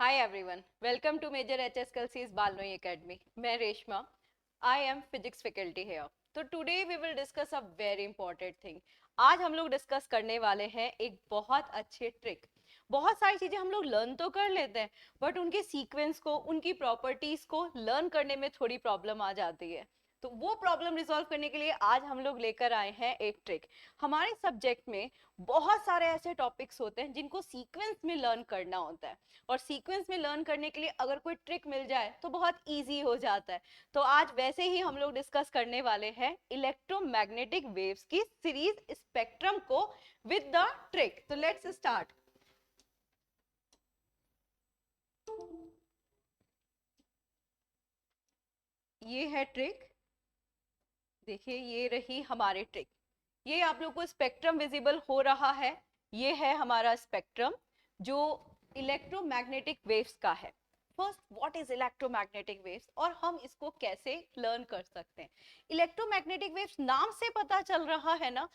Hi everyone, welcome to Major HSLC's Balnoi Academy. मैं Reshma, I am physics faculty here. तो today we will discuss a very important thing. आज हम लोग discuss करने वाले हैं एक बहुत अच्छे ट्रिक. बहुत सारी चीजें हम लोग लर्न तो कर लेते हैं, बट उनके सीक्वेंस को, उनकी प्रॉपर्टीज को लर्न करने में थोड़ी प्रॉब्लम आ जाती है. तो वो प्रॉब्लम रिजॉल्व करने के लिए आज हम लोग लेकर आए हैं एक ट्रिक. हमारे सब्जेक्ट में बहुत सारे ऐसे टॉपिक्स होते हैं जिनको सीक्वेंस में लर्न करना होता है, और सीक्वेंस में लर्न करने के लिए अगर कोई ट्रिक मिल जाए तो बहुत इजी हो जाता है. तो आज वैसे ही हम लोग डिस्कस करने वाले हैं इलेक्ट्रोमैग्नेटिक वेव्स की सीरीज स्पेक्ट्रम को विद द ट्रिक. तो लेट्स स्टार्ट. ये है ट्रिक. देखिए ये रही हमारी ट्रिक. ये आप लोग को स्पेक्ट्रम विजिबल हो रहा है. ये है हमारा स्पेक्ट्रम जो इलेक्ट्रोमैग्नेटिक वेव्स का है. First, what is electromagnetic waves और हम इसको कैसे लर्न कर सकते हैं. इलेक्ट्रोमैग्नेटिक वेव्स नाम से पता चल रहा है ना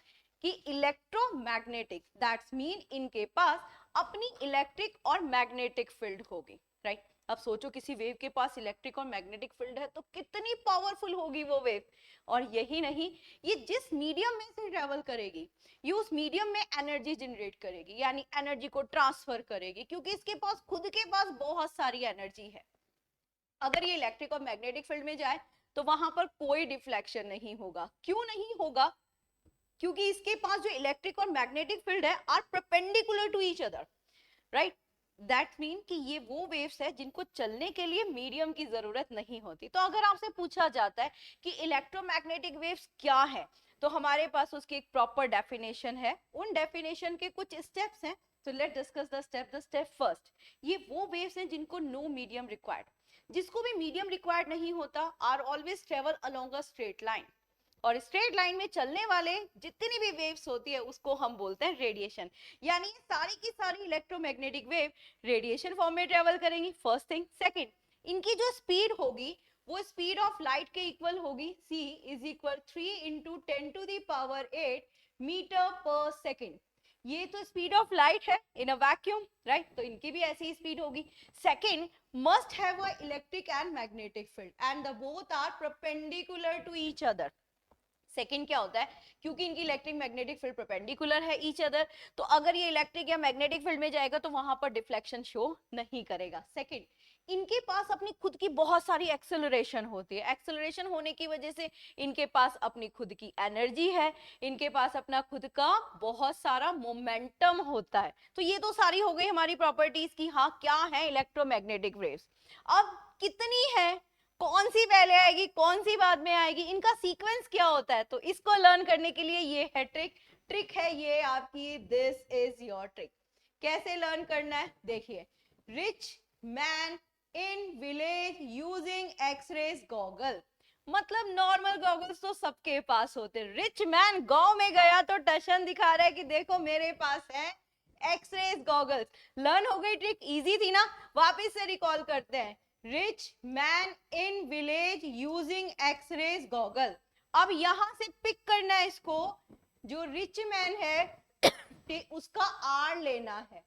कि इलेक्ट्रोमैग्नेटिक, दैट्स मीन इनके पास अपनी इलेक्ट्रिक और मैग्नेटिक फील्ड होगी, राइट. अब सोचो किसी वेव के पास इलेक्ट्रिक और मैग्नेटिक फील्ड है तो कितनी पावरफुल होगी वो वेव. और यही नहीं, ये जिस मीडियम में से ट्रेवल करेगी ये उस मीडियम में एनर्जी जनरेट करेगी, यानी एनर्जी को ट्रांसफर करेगी, क्योंकि इसके पास खुद के पास बहुत सारी एनर्जी है. अगर ये इलेक्ट्रिक और मैग्नेटिक फील्ड में जाए तो वहां पर कोई डिफ्लेक्शन नहीं होगा. क्यों नहीं होगा? क्योंकि इसके पास जो इलेक्ट्रिक और मैग्नेटिक फील्ड है are perpendicular to each other, right. That mean कि ये वो वेव्स है जिनको चलने के लिए मीडियम की जरूरत नहीं होती. तो अगर आपसे पूछा जाता है कि इलेक्ट्रोमैग्नेटिक वेव्स क्या है, तो हमारे पास उसकी एक प्रॉपर डेफिनेशन है. उन डेफिनेशन के कुछ स्टेप्स हैं. तो let discuss the step first. ये वो वेव्स हैं जिनको नो मीडियम रिक्वायर्ड. जिसको भी मीडियम रिक्वायर्ड नहीं होता are always travel along a straight line. और स्ट्रेट लाइन में चलने वाले जितनी भी वेव्स होती है उसको हम बोलते हैं रेडिएशन. यानी सारी की सारी इलेक्ट्रोमैग्नेटिक वेव रेडिएशन फॉर्म में ट्रेवल करेंगी. First thing. सेकंड, इनकी जो स्पीड होगी वो स्पीड ऑफ लाइट के इक्वल होगी. c is equal 3 into 10⁸ metre per second. ये तो स्पीड ऑफ लाइट है इन अ वैक्यूम, राइट. तो इनकी भी ऐसी स्पीड होगी. Second, must have a electric and magnetic field and the both are perpendicular to each other. Second क्या होता है, क्योंकि इनकी इलेक्ट्रिक मैग्नेटिक फील्ड परपेंडिकुलर है ईच अदर, तो अगर ये इलेक्ट्रिक या मैग्नेटिक फील्ड में जाएगा तो वहां पर डिफ्लेक्शन शो नहीं करेगा. सेकंड, इनके पास अपनी खुद की बहुत सारी एक्सेलरेशन होती है. एक्सेलरेशन होने की वजह से इनके पास अपनी खुद की एनर्जी है, इनके पास अपना खुद का बहुत सारा मोमेंटम होता है. तो ये तो सारी हो गई हमारी प्रॉपर्टीज की. हाँ, क्या है इलेक्ट्रोमैग्नेटिक वेव्स. अब कितनी है, कौन सी पहले आएगी, कौन सी बाद में आएगी, इनका सीक्वेंस क्या होता है, तो इसको लर्न करने के लिए ये है ट्रिक. ट्रिक है ये आपकी, दिस इज योर ट्रिक. कैसे लर्न करना है देखिए. Rich man in village using X rays goggle. मतलब नॉर्मल गॉगल्स तो सबके पास होते हैं. रिच मैन गांव में गया तो टशन दिखा रहा है कि देखो मेरे पास है एक्सरेज गॉगल्स. लर्न हो गई ट्रिक, इजी थी ना. वापस से रिकॉल करते हैं. Rich man in village using X rays goggle. अब यहां से पिक करना है इसको. जो रिच मैन है उसका आर लेना है,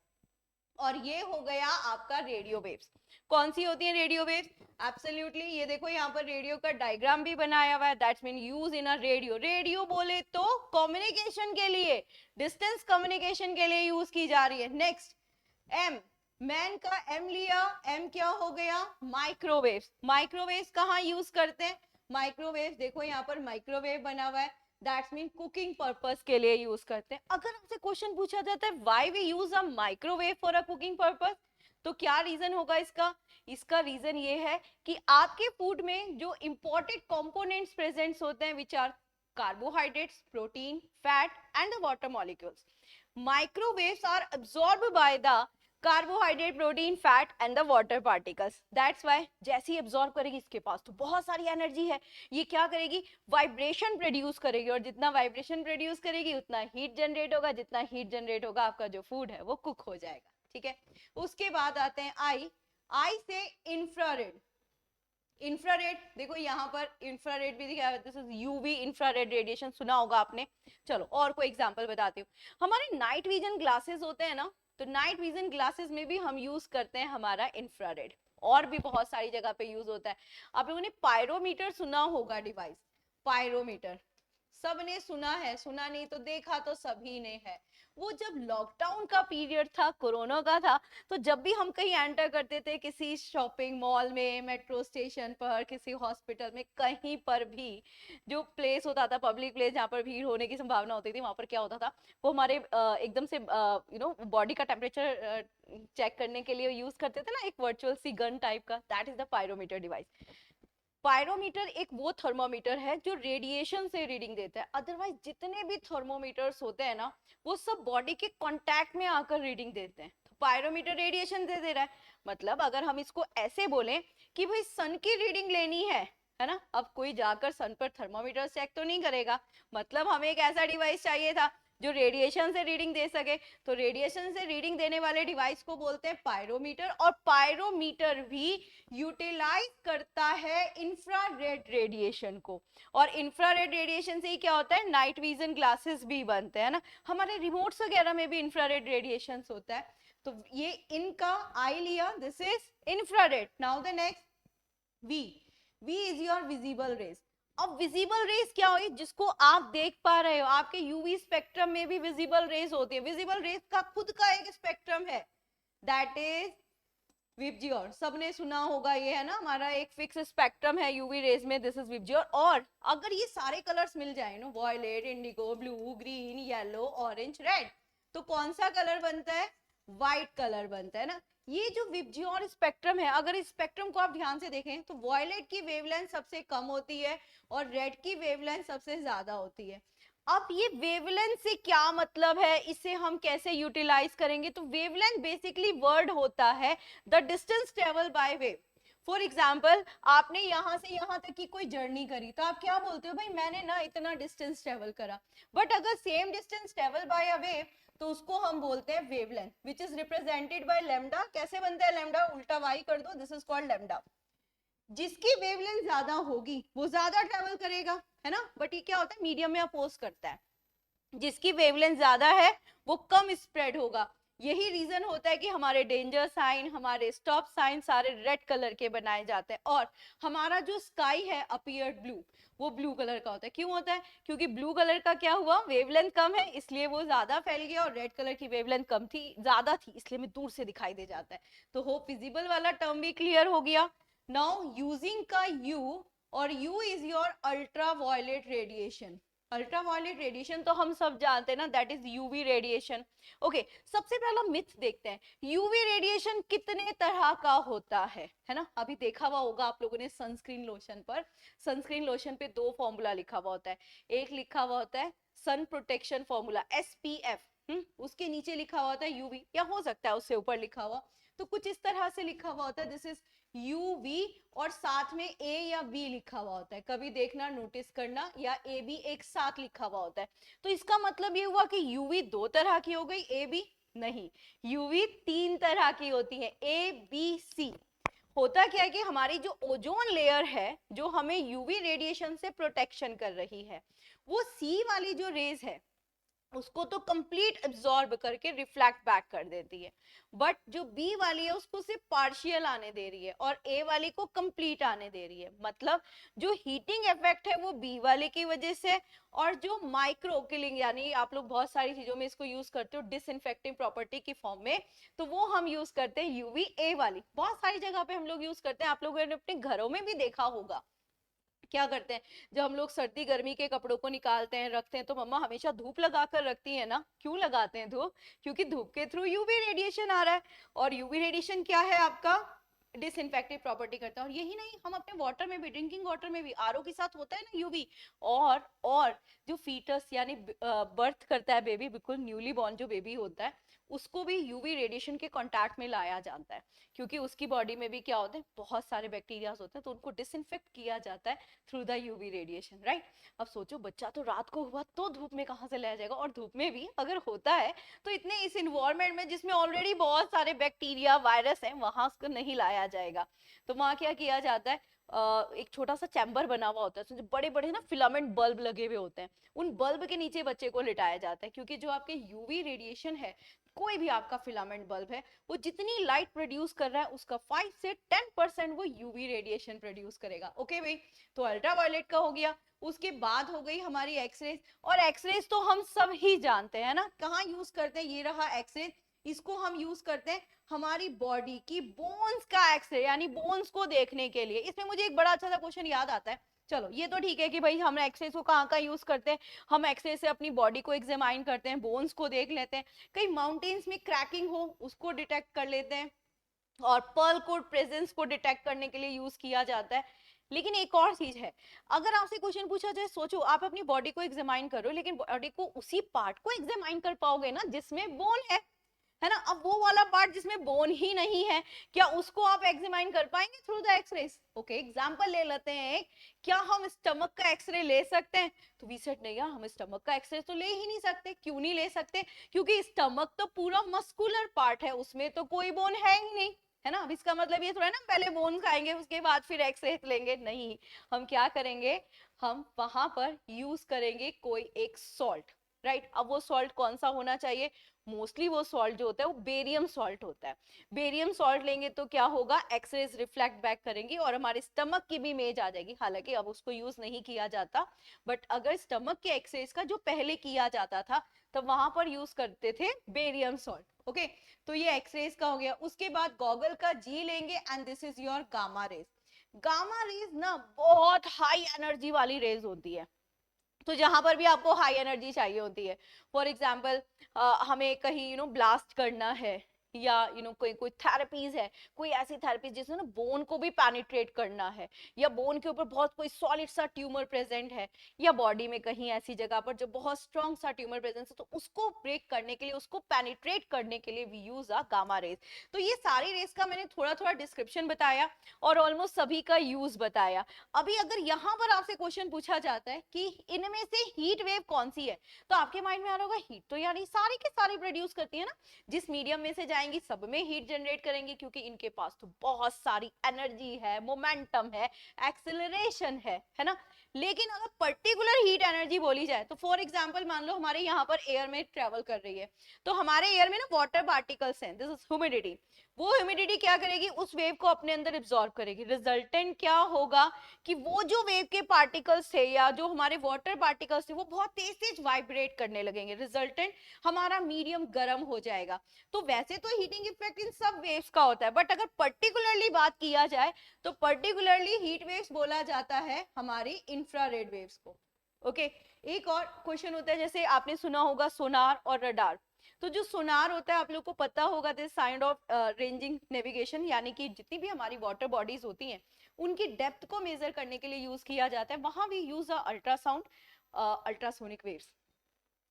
और ये हो गया आपका रेडियो वेव्स. कौन सी होती है रेडियो वेव्स? एब्सोल्युटली. ये देखो यहाँ पर रेडियो का डायग्राम भी बनाया हुआ है. That's mean use in a radio. Radio बोले तो कम्युनिकेशन के लिए, डिस्टेंस कम्युनिकेशन के लिए यूज की जा रही है. नेक्स्ट, एम, मैन का एम लिया. एम क्या हो गया? माइक्रोवेव्स. माइक्रोवेव्स कहाँ यूज करते हैं? माइक्रोवेव्स देखो यहाँ पर माइक्रोवेव बना हुआ है. दैट्स मीन कुकिंग पर्पस के लिए यूज करते हैं. अगर आपसे क्वेश्चन पूछा जाता है why we use a microwave for a cooking purpose, तो क्या रीजन होगा इसका? इसका रीजन ये है कि आपके फूड में जो इंपॉर्टेंट कंपोनेंट्स प्रेजेंट्स होते हैं which are carbohydrates, protein, fat and the water molecules. Microwaves are absorbed by the carbohydrate, protein, fat and the water particles. That's why जैसे ही एब्जॉर्ब करेगी, इसके पास तो बहुत सारी एनर्जी है, ये क्या करेगी? वाइब्रेशन प्रोड्यूस करेगी, और जितना वाइब्रेशन प्रोड्यूस करेगी उतना हीट जनरेट होगा. जितना हीट जनरेट होगा आपका जो फूड है वो कुक हो जाएगा. ठीक है. उसके बाद आते हैं आई. आई से इंफ्रारेड. इंफ्रारेड देखो यहाँ पर इंफ्रारेड भी दिखाया है. This is UV infrared radiation, सुना होगा आपने. चलो और कोई एग्जांपल बताती हूँ. हमारे नाइट विजन ग्लासेस होते हैं ना, तो नाइट विजन ग्लासेस में भी हम यूज करते हैं हमारा इंफ्रारेड, और भी बहुत सारी जगह पे यूज होता है। आप लोगों ने पायरोमीटर सुना होगा, डिवाइस पायरोमीटर सबने सुना है, सुना नहीं तो देखा तो सभी ने है। वो जब लॉकडाउन का पीरियड था, कोरोना का था, तो जब भी हम कहीं एंटर करते थे, किसी शॉपिंग मॉल में, मेट्रो स्टेशन पर, किसी हॉस्पिटल में, कहीं पर भी जो प्लेस होता था, पब्लिक प्लेस जहाँ पर भीड़ होने की संभावना होती थी, वहां पर क्या होता था, वो हमारे एकदम से बॉडी का टेम्परेचर चेक करने के लिए यूज करते थे ना, एक वर्चुअल सी गन टाइप का, that is the pyrometer device. Pyrometer एक वो थर्मोमीटर है जो रेडिएशन से रीडिंग देता है। अदरवाइज जितने भी थर्मोमीटर्स होते हैं ना, वो सब बॉडी के कांटेक्ट में आकर रीडिंग देते हैं। तो पायरोमीटर रेडिएशन दे रहा है। मतलब अगर हम इसको ऐसे बोलें कि भाई सन की रीडिंग लेनी है ना, अब कोई जाकर सन पर थर्मोमीटर चेक तो नहीं करेगा, मतलब हमें एक ऐसा डिवाइस चाहिए था जो रेडिएशन से रीडिंग दे सके। तो रेडिएशन से रीडिंग देने वाले डिवाइस को बोलते हैं पायरोमीटर, और पायरोमीटर भी यूटिलाइज करता है इंफ्रारेड रेडिएशन को। और इंफ्रारेड रेडिएशन से ही क्या होता है, नाइट विजन ग्लासेस भी बनते हैं ना, हमारे रिमोट्स वगैरह में भी इंफ्रारेड रेडिएशन होता है। तो ये इनका आई लिया, this is infrared. Now the next V is your visible raise. अब विजिबल रेज क्या हुई, जिसको आप देख पा रहे हो, आपके यूवी स्पेक्ट्रम में भी विजिबल रेज होती है। विजिबल रेज का खुद का एक स्पेक्ट्रम है, दैट इज विबजियोर। सबने सुना होगा, ये है ना हमारा एक फिक्स स्पेक्ट्रम है यूवी रेज में, दिस इज विबजियोर। और अगर ये सारे कलर्स मिल जाए ना, violet, indigo, blue, green, yellow, orange, red, तो कौन सा कलर बनता है, व्हाइट कलर बनता है ना। ये जो विबजियोर स्पेक्ट्रम है, अगर इस स्पेक्ट्रम को आप ध्यान से देखें तो वॉयलेट की वेवलेंथ सबसे कम होती है और रेड की वेवलेंथ सबसे ज्यादा होती है। अब ये वेवलेंथ से क्या मतलब है, इसे हम कैसे यूटिलाइज करेंगे, तो वेवलेंथ बेसिकली वर्ड होता है the distance travel by wave. For example, आपने यहां से यहां तक की कोई जर्नी करी, तो आप क्या बोलते हो, भाई मैंने ना इतना डिस्टेंस ट्रेवल करा। बट अगर same distance travel by a wave, तो उसको हम बोलते हैं wavelength, which is represented by lambda. कैसे बनता है लैम्डा, उल्टा वाई कर दो, दिस इज कॉल्ड लैम्डा। जिसकी वेवलेंथ ज्यादा होगी वो ज्यादा ट्रेवल करेगा, है ना, बट ये क्या होता है, मीडियम में अपोज करता है। जिसकी वेवलेंथ ज्यादा है वो कम स्प्रेड होगा। यही रीजन होता है कि हमारे डेंजर साइन, हमारे स्टॉप साइन सारे रेड कलर के बनाए जाते हैं, और हमारा जो स्काई है अपीयर्ड ब्लू, वो ब्लू कलर का होता है। क्यों होता है, क्योंकि ब्लू कलर का क्या हुआ, वेवलेंथ कम है इसलिए वो ज्यादा फैल गया, और रेड कलर की वेवलेंथ कम थी, ज्यादा थी, इसलिए हमें दूर से दिखाई दे जाता है। तो होप विजिबल वाला टर्म भी क्लियर हो गया। नाउ यूजिंग का यू, और U is your ultra violet radiation. Ultraviolet radiation तो हम सब जानते हैं ना, that is UV radiation. Okay, सबसे पहला मिथ देखते हैं, यूवी रेडिएशन कितने तरह का होता है ना। अभी देखा हुआ होगा आप लोगों ने सनस्क्रीन लोशन पर, सनस्क्रीन लोशन पे दो फॉर्मूला लिखा हुआ होता है। एक लिखा हुआ होता है सन प्रोटेक्शन फॉर्मूला SPF, उसके नीचे लिखा हुआ होता है यूवी, या हो सकता है उससे ऊपर लिखा हुआ। तो कुछ इस तरह से लिखा हुआ होता है, दिस इज यूवी, और साथ में ए या बी लिखा हुआ होता है। कभी देखना, नोटिस करना, या ए बी एक साथ लिखा हुआ होता है। तो इसका मतलब ये हुआ कि यूवी दो तरह की हो गई, ए बी नहीं, यूवी तीन तरह की होती है, ABC। होता क्या है कि हमारी जो ओजोन लेयर है, जो हमें यूवी रेडिएशन से प्रोटेक्शन कर रही है, वो सी वाली जो रेज है उसको तो कंप्लीट एब्जॉर्ब करके रिफ्लेक्ट बैक कर देती है। बट जो बी वाली है उसको सिर्फ पार्शियल आने दे रही है, और ए वाली को कंप्लीट आने दे रही है। मतलब जो हीटिंग इफेक्ट है वो बी वाले की वजह से, और जो माइक्रो किलिंग, यानी आप लोग बहुत सारी चीजों में इसको यूज करते हो डिसइंफेक्टिंग प्रॉपर्टी की फॉर्म में, तो वो हम यूज करते हैं यूवी ए वाली। बहुत सारी जगह पे हम लोग यूज करते हैं, आप लोगों ने अपने घरों में भी देखा होगा। क्या करते हैं, जब हम लोग सर्दी गर्मी के कपड़ों को निकालते हैं, रखते हैं, तो मम्मा हमेशा धूप लगा कर रखती है ना। क्यों लगाते हैं धूप, क्योंकि धूप के थ्रू यूवी रेडिएशन आ रहा है, और यूवी रेडिएशन क्या है आपका, डिसइंफेक्टिव प्रॉपर्टी करता है। और यही नहीं, हम अपने वाटर में भी, ड्रिंकिंग वाटर में भी, आरओ के साथ होता है ना यूवी। और जो फीटस यानी बर्थ करता है बेबी, बिल्कुल न्यूली बॉर्न जो बेबी होता है, उसको भी यूवी रेडिएशन के कांटेक्ट में लाया जाता है, क्योंकि उसकी बॉडी में भी क्या होते हैं, बहुत सारे बैक्टीरिया होते हैं, तो उनको डिसइंफेक्ट किया जाता है through the UV radiation, right. अब सोचो, बच्चा तो रात को हुआ तो धूप में कहाँ से लाया जाएगा, और धूप में भी अगर होता है तो इतने इस इन्वायरमेंट में जिसमें ऑलरेडी बहुत सारे बैक्टीरिया वायरस हैं, वहां उसको नहीं लाया जाएगा। तो वहां क्या किया जाता है, एक छोटा सा चैम्बर बना हुआ होता है, बड़े बड़े ना फिलामेंट बल्ब लगे हुए होते हैं, उन बल्ब के नीचे बच्चे को लिटाया जाता है, क्योंकि जो आपके यूवी रेडिएशन है कोई भी आपका फिलामेंट बल्ब है, वो जितनी लाइट प्रोड्यूस कर रहा है उसका 5 से 10% वो यूवी रेडिएशन प्रोड्यूस करेगा। ओके भाई, तो अल्ट्रावायलेट का हो गया। उसके बाद हो गई हमारी एक्सरेज, और एक्सरेज तो हम सब ही जानते हैं ना, कहाँ यूज करते हैं, ये रहा एक्सरेज। इसको हम यूज करते हैं हमारी बॉडी की बोन्स का एक्सरे, यानी बोन्स को देखने के लिए। इसमें मुझे एक बड़ा अच्छा सा क्वेश्चन याद आता है। चलो ये तो ठीक है कि भाई हम एक्सरे को कहाँ कहाँ यूज करते हैं, हम एक्सरे से अपनी बॉडी को एग्जामाइन करते हैं, बोन्स को देख लेते हैं, कहीं माउंटेन्स में क्रैकिंग हो उसको डिटेक्ट कर लेते हैं, और पर्ल कोड प्रेजेंस को डिटेक्ट करने के लिए यूज किया जाता है। लेकिन एक और चीज है, अगर आपसे क्वेश्चन पूछा जाए, सोचो आप अपनी बॉडी को एग्जामाइन करो, लेकिन बॉडी को उसी पार्ट को एग्जामाइन कर पाओगे ना जिसमें बोन है ना। अब वो वाला पार्ट जिसमें बोन ही नहीं है, क्या उसको आप एग्जामाइन कर पाएंगे through the X ray? Okay, example ले लेते हैं, क्या हम स्टमक का एक्सरे ले सकते हैं? तो वी सेड नहीं यार, हम स्टमक का एक्सरे तो ले ही नहीं सकते। क्यों नहीं ले सकते? क्योंकि स्टमक तो पूरा मस्कुलर पार्ट है, उसमें तो कोई बोन है ही नहीं, है ना। अब इसका मतलब ये थोड़ा है ना पहले बोन खाएंगे उसके बाद फिर एक्सरे लेंगे, नहीं। हम क्या करेंगे, हम वहां पर यूज करेंगे कोई एक सॉल्ट, राइट। अब वो सॉल्ट कौन सा होना चाहिए? मोस्टली वो सॉल्ट जो होता है वो बेरियम सॉल्ट होता है। बेरियम सॉल्ट लेंगे तो क्या होगा, एक्सरेज रिफ्लेक्ट बैक करेंगी और हमारे स्टमक की भी इमेज आ जाएगी। हालांकि अब उसको यूज नहीं किया जाता, बट अगर स्टमक के एक्सरेज का जो पहले किया जाता था तब वहां पर यूज करते थे बेरियम सॉल्ट। ओके, तो ये एक्सरेज का हो गया। उसके बाद गॉगल का जी लेंगे, and this is your gamma rays. Gamma rays ना बहुत हाई एनर्जी वाली रेज होती है, तो जहां पर भी आपको हाई एनर्जी चाहिए होती है, फॉर एग्जाम्पल हमें कहीं ब्लास्ट करना है, या कोई कोई थेरेपीज है, कोई ऐसी थेरेपीज जिसमें ना बोन को भी पेनिट्रेट करना है, या बोन के ऊपर बहुत कोई सॉलिड सा ट्यूमर प्रेजेंट है, या बॉडी में कहीं ऐसी जगह पर जो बहुत स्ट्रॉन्ग सा ट्यूमर प्रेजेंट है, तो उसको ब्रेक करने के लिए, उसको पेनिट्रेट करने के लिए we use a gamma rays. तो ये सारी रेज का मैंने थोड़ा थोड़ा डिस्क्रिप्शन बताया और ऑलमोस्ट सभी का यूज बताया। अभी अगर यहाँ पर आपसे क्वेश्चन पूछा जाता है कि इनमें से हीट वेव कौन सी है, तो आपके माइंड में आ रहा होगा हीट तो यानी सारी के सारी प्रोड्यूस करती है ना, जिस मीडियम में से जाएंगी सब में हीट जनरेट करेंगे, क्योंकि इनके पास तो बहुत सारी एनर्जी है, मोमेंटम है, एक्सेलरेशन है ना। लेकिन अगर पर्टिकुलर हीट एनर्जी बोली जाए तो फॉर एग्जांपल मान लो हमारे यहाँ पर एयर में ट्रेवल कर रही है, तो हमारे एयर में ना वाटर पार्टिकल्स हैं, दिस इज ह्यूमिडिटी। वो ह्यूमिडिटी क्या करेगी, उस वेव को अपने अंदर एब्जॉर्ब करेगी। रिजल्टेंट क्या होगा कि वो जो वेव के पार्टिकल्स थे या जो हमारे वाटर पार्टिकल्स थे वो बहुत तेज तेज वाइब्रेट करने लगेंगे। रिजल्टेंट हमारा मीडियम गर्म हो जाएगा। तो वैसे तो हीटिंग इफेक्ट इन सब वेव्स का होता है, बट अगर पर्टिकुलरली बात किया जाए तो पर्टिकुलरली हीट वेव्स बोला जाता है हमारी इंफ्रारेड वेव्स को। ओके, एक और क्वेश्चन होता है, जैसे आपने सुना होगा सोनार और रडार। तो जो सोनार होता है आप लोग को पता होगा, this kind of ranging navigation, यानी कि जितनी भी हमारी वाटर बॉडीज होती हैं उनकी डेप्थ को मेजर करने के लिए यूज किया जाता है। वहां भी use ultrasound, ultrasonic waves.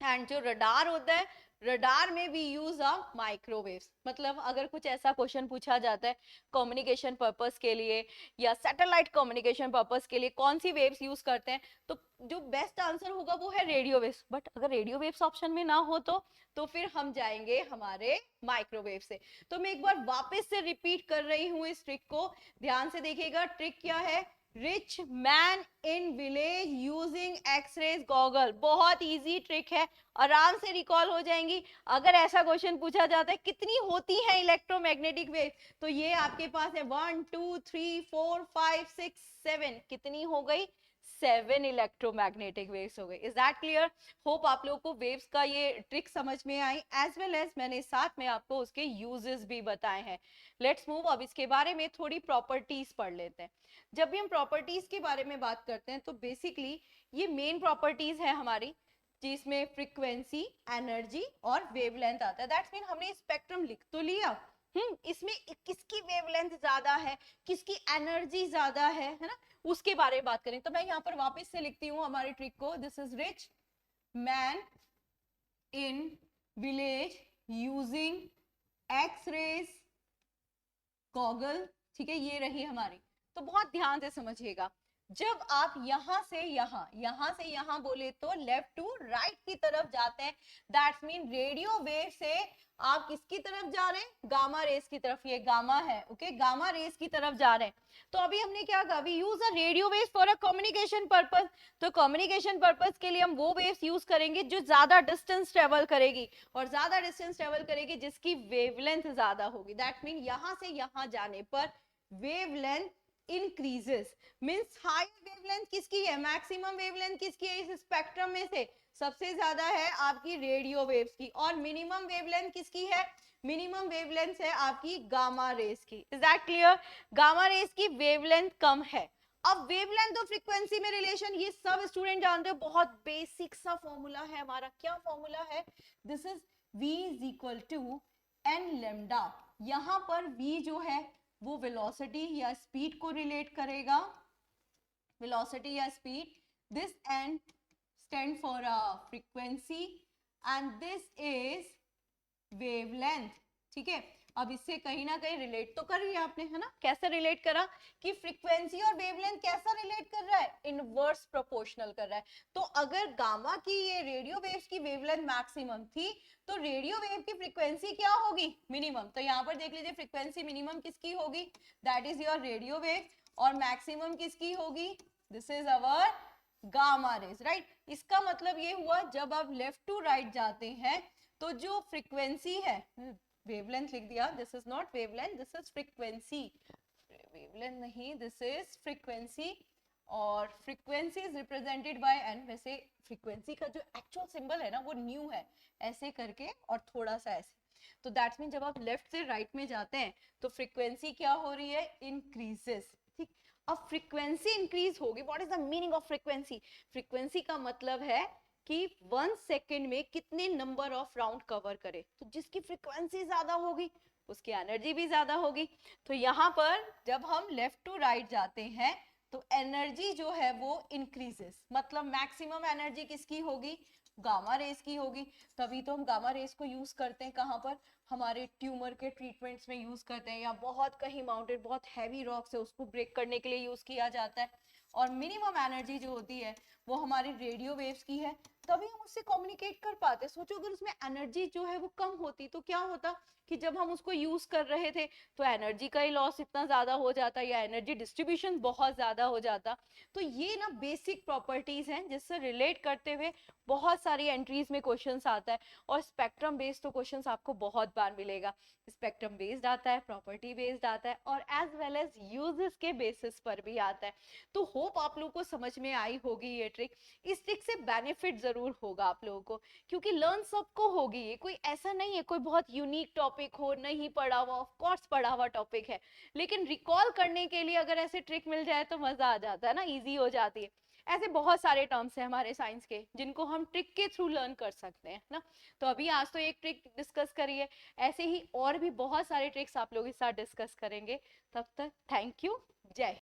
And जो रडार होता है, रडार में भी यूज अ माइक्रोवेव्स। मतलब अगर कुछ ऐसा क्वेश्चन पूछा जाता है कम्युनिकेशन पर्पस के लिए या सैटेलाइट कम्युनिकेशन पर्पस के लिए कौन सी वेव्स यूज करते हैं, तो जो बेस्ट आंसर होगा वो है रेडियो वेव्स। बट अगर रेडियो वेव्स ऑप्शन में ना हो तो फिर हम जाएंगे हमारे माइक्रोवेव से। तो मैं एक बार वापस से रिपीट कर रही हूँ इस ट्रिक को, ध्यान से देखिएगा। ट्रिक क्या है, rich man in village using X rays goggle. बहुत इजी ट्रिक है, आराम से रिकॉल हो जाएंगी। अगर ऐसा क्वेश्चन पूछा जाता है कितनी होती है इलेक्ट्रोमैग्नेटिक वेव, तो ये आपके पास है 1 2 3 4 5 6 7, कितनी हो गई, 7 इलेक्ट्रोमैग्नेटिक वेव्स हो गई। Is that clear? होप आप लोगों को वेव्स का ये ट्रिक समझ में आई, एज वेल एज मैंने साथ में आपको उसके यूजेस भी बताए हैं। लेट्स मूव, अब इसके बारे में थोड़ी प्रॉपर्टीज पढ़ लेते हैं। जब भी हम प्रॉपर्टीज के बारे में बात करते हैं तो बेसिकली ये मेन प्रॉपर्टीज है हमारी, जिसमें फ्रीक्वेंसी, एनर्जी और वेवलेंथ आता है। दैट्स मीन हमने स्पेक्ट्रम लिख तो लिया, इसमें किसकी वेवलेंथ ज्यादा है, किसकी एनर्जी ज्यादा है ना, उसके बारे में बात करें। तो मैं यहाँ पर वापस से लिखती हूँ हमारी ट्रिक को, this is rich man in village using X-rays goggle. ठीक है, ये रही हमारी। तो बहुत ध्यान से समझिएगा, जब आप यहां से यहां बोले तो लेफ्ट टू राइट की तरफ जाते हैं, दैट्स मीन रेडियो वेव से आप किसकी तरफ जा रहे हैं, गामा रेस की तरफ, ये गामा है, ओके, गामा रेस की तरफ जा रहे हैं। तो अभी हमने क्या कहा, we use a radio wave for a communication purpose, तो कम्युनिकेशन पर्पस के लिए हम वो वेव्स यूज करेंगे जो ज्यादा डिस्टेंस ट्रेवल करेगी, और ज्यादा डिस्टेंस ट्रेवल करेगी जिसकी वेवलेंथ ज्यादा होगी, दैट मीन यहां से यहां जाने पर wavelength increases, means higher wavelength किसकी है, मैक्सिमम वेवलेंथ किसकी है इस स्पेक्ट्रम में से, सबसे ज्यादा है आपकी रेडियो वेव्स की, और मिनिमम वेवलेंथ किसकी है, मिनिमम वेवलेंथ है आपकी गामा रेस की। Is that clear, gamma rays की वेवलेंथ कम है। अब वेवलेंथ और फ्रीक्वेंसी में रिलेशन ये सब स्टूडेंट जानते हो, बहुत बेसिक सा फॉर्मूला है हमारा, क्या फॉर्मूला है, this is v is equal to N lambda, यहां पर v जो है वो वेलोसिटी या स्पीड को रिलेट करेगा, वेलोसिटी या speed, this N stand for frequency and this is wavelength, ठीक है। अब इससे कहीं ना कहीं रिलेट तो कर लिया आपने, है ना, कैसे रिलेट करा कि फ्रीक्वेंसी और वेवलेंथ कैसा रिलेट कर रहा है, इनवर्स प्रोपोर्शनल कर रहा है। तो अगर गामा की ये रेडियो वेव्स की वेवलेंथ मैक्सिमम थी तो रेडियो वेव की फ्रीक्वेंसी क्या होगी, मिनिमम, तो यहाँ पर देख लीजिए फ्रीक्वेंसी मिनिमम किसकी होगी, that is your radio wave, और मैक्सिमम किसकी होगी, this is our gamma rays, right. इसका मतलब ये हुआ जब आप लेफ्ट टू राइट जाते हैं तो जो फ्रीक्वेंसी है, वेवलेंथ लिख दिया, this is not wavelength, this is frequency, wavelength नहीं, दिस इज फ्रीक्वेंसी, और frequency is represented by an, वैसे फ्रीक्वेंसी का जो एक्चुअल सिंबल है ना वो न्यू है, ऐसे करके और थोड़ा सा ऐसे, तो दैट्स मीन जब आप लेफ्ट से राइट में जाते हैं तो फ्रीक्वेंसी क्या हो रही है, इंक्रीजेस, ठीक। अब फ्रीक्वेंसी इंक्रीज होगी, what is the meaning of frequency, frequency का मतलब है कि 1 सेकेंड में कितने नंबर ऑफ राउंड कवर करे, तो जिसकी फ्रीक्वेंसी ज्यादा होगी उसकी एनर्जी भी ज्यादा होगी। तो यहाँ पर जब हम लेफ्ट टू राइट जाते हैं तो एनर्जी जो है वो इंक्रीजेस, मतलब मैक्सिमम एनर्जी किसकी होगी, गामा रेस की होगी। तभी तो हम गामा रेस को यूज करते हैं कहाँ पर, हमारे ट्यूमर के ट्रीटमेंट्स में यूज करते हैं, या बहुत कहीं माउंटेन बहुत हैवी रॉक्स है उसको ब्रेक करने के लिए यूज किया जाता है। और मिनिमम एनर्जी जो होती है वो हमारी रेडियो वेव्स की है, तभी हम उससे कम्युनिकेट कर पाते। सोचो अगर उसमें एनर्जी जो है वो कम होती तो क्या होता कि जब हम उसको यूज कर रहे थे तो एनर्जी का ही लॉस इतना ज्यादा हो जाता, या एनर्जी डिस्ट्रीब्यूशन बहुत ज्यादा हो जाता। तो ये ना बेसिक प्रॉपर्टीज हैं जिससे रिलेट करते हुए बहुत सारी एंट्रीज में क्वेश्चंस आता है, और स्पेक्ट्रम बेस्ड तो क्वेश्चंस आपको बहुत बार मिलेगा, स्पेक्ट्रम बेस्ड आता है, प्रॉपर्टी बेस्ड आता है, और एज वेल एज यूजेस के बेसिस पर भी आता है। तो होप आप लोगों को समझ में आई होगी ये ट्रिक। इस ट्रिक से बेनिफिट जरूर होगा आप लोगों को, क्योंकि लर्न सबको होगी, ये कोई ऐसा नहीं है कोई बहुत यूनिक टॉपिक हो, नहीं पढ़ा हुआ, ऑफ कोर्स पढ़ा हुआ टॉपिक है, लेकिन रिकॉल करने के लिए अगर ऐसे ट्रिक मिल जाए तो मजा आ जाता है ना, इजी हो जाती है। ऐसे बहुत सारे टर्म्स हैं हमारे साइंस के जिनको हम ट्रिक के थ्रू लर्न कर सकते हैं ना। तो अभी आज तो एक ट्रिक डिस्कस करिए, ऐसे ही और भी बहुत सारे ट्रिक्स आप लोग के साथ डिस्कस करेंगे। तब तक थैंक यू, जय